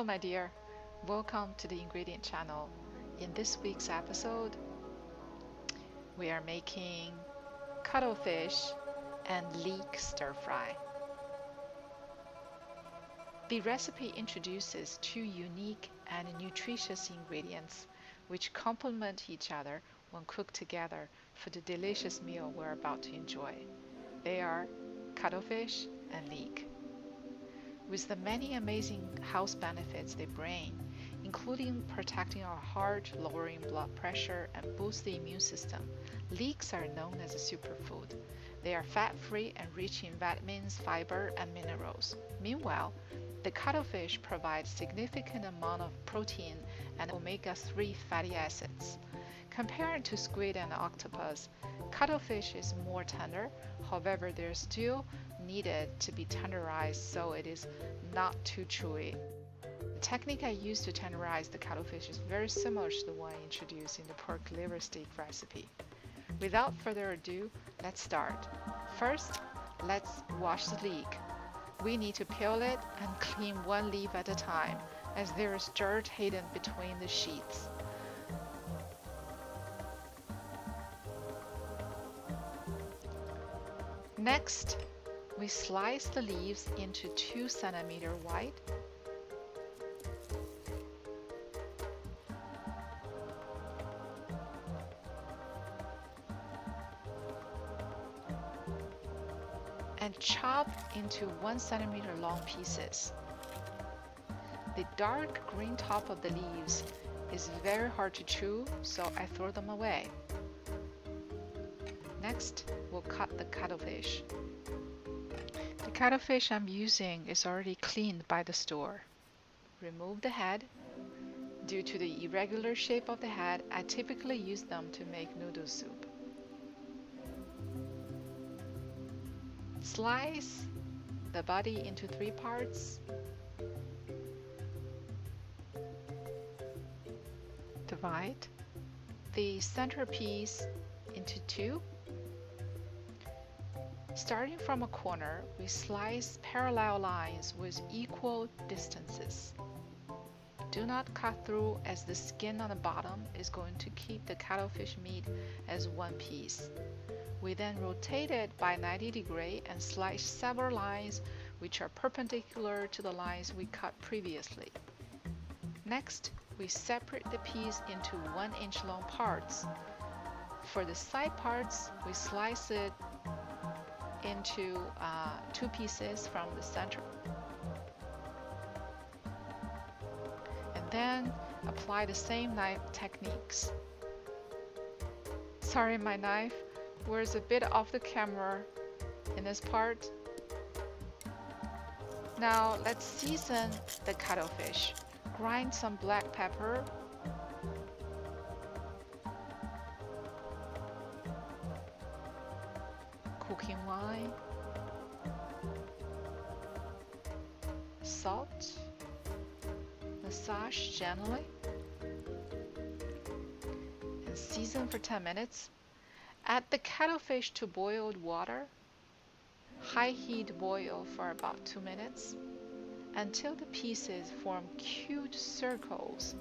Hello, my dear. Welcome to the ingredient channel. In this week's episode, we are making cuttlefish and leek stir fry. The recipe introduces two unique and nutritious ingredients which complement each other when cooked together for the delicious meal we're about to enjoy. They are cuttlefish and leek. With the many amazing health benefits they bring, including protecting our heart, lowering blood pressure, and boost the immune system, leeks are known as a superfood. They are fat-free and rich in vitamins, fiber, and minerals. Meanwhile, the cuttlefish provides significant amount of protein and omega-3 fatty acids. Compared to squid and octopus, cuttlefish is more tender. However, they're still needed to be tenderized so it is not too chewy. The technique I use to tenderize the cuttlefish is very similar to the one introduced in the pork liver steak recipe. Without further ado, let's start. First, let's wash the leek. We need to peel it and clean one leaf at a time, as there is dirt hidden between the sheets. Next, we slice the leaves into 2 cm wide. And chop into 1 cm long pieces. The dark green top of the leaves is very hard to chew, so I throw them away. Next, we'll cut the cuttlefish. The cuttlefish I'm using is already cleaned by the store. Remove the head. Due to the irregular shape of the head, I typically use them to make noodle soup. Slice the body into 3 parts. Divide the centerpiece into 2. Starting from a corner, we slice parallel lines with equal distances. Do not cut through, as the skin on the bottom is going to keep the cuttlefish meat as one piece. We then rotate it by 90 degrees and slice several lines which are perpendicular to the lines we cut previously. Next, we separate the piece into 1-inch long parts. For the side parts, we slice it into 2 pieces from the center. And then apply the same knife techniques. Sorry, my knife was a bit off the camera in this part. Now let's season the cuttlefish. Grind some black pepper, cooking wine, salt, massage gently, and season for 10 minutes. Add the cuttlefish to boiled water. High heat boil for about 2 minutes until the pieces form cute circles.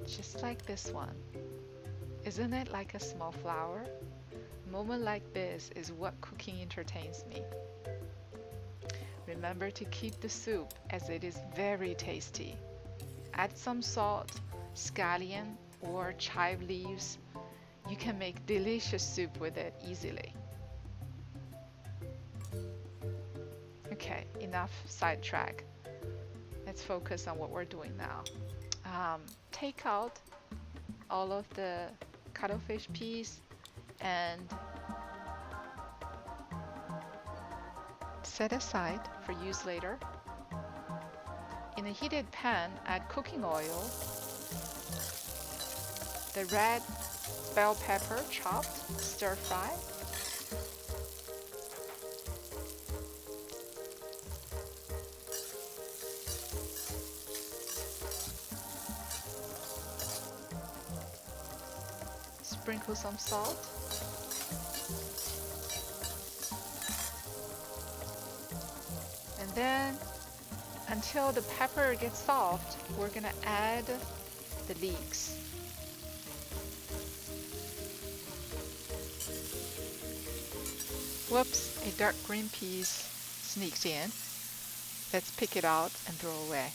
Just like this one. Isn't it like a small flower? A moment like this is what cooking entertains me. Remember to keep the soup, as it is very tasty. Add some salt, scallion, or chive leaves. You can make delicious soup with it easily. Okay, enough sidetrack. Let's focus on what we're doing now. Take out all of the cuttlefish piece and set aside for use later. In a heated pan, add cooking oil, the red bell pepper chopped, stir fry, sprinkle some salt, And then until the pepper gets soft, we're gonna add the leeks. Whoops, a dark green piece sneaked in. Let's pick it out and throw away.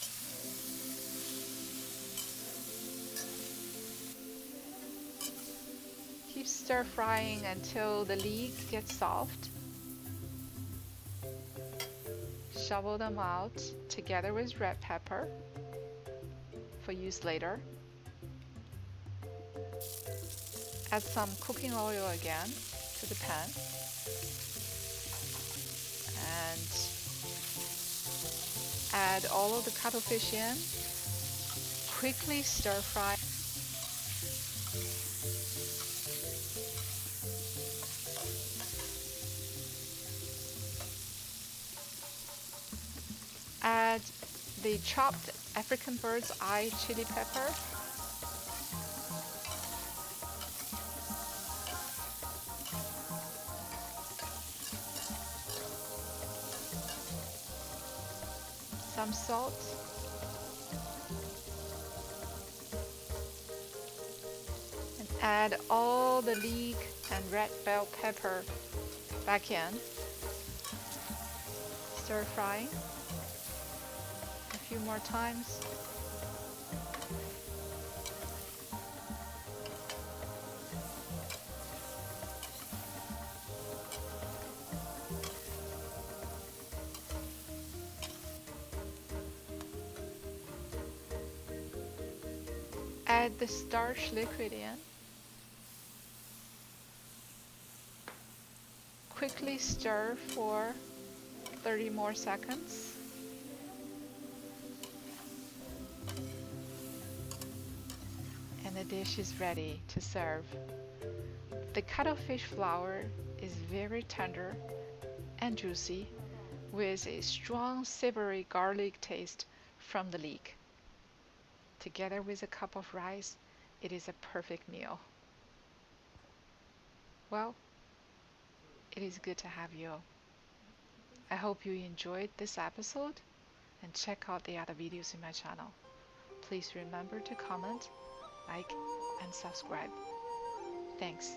Keep stir frying until the leek gets soft. Shovel them out together with red pepper for use later. Add some cooking oil again to the pan and add all of the cuttlefish in. Quickly stir fry. Add the chopped African bird's eye chili pepper. Some salt. And add all the leek and red bell pepper back in. Stir fry a few more times. Add the starch liquid in. Quickly stir for 30 more seconds. And the dish is ready to serve. The cuttlefish flour is very tender and juicy with a strong savory garlic taste from the leek. Together with a cup of rice, it is a perfect meal. Well, it is good to have you. I hope you enjoyed this episode and check out the other videos in my channel. Please remember to comment, like, and subscribe. Thanks.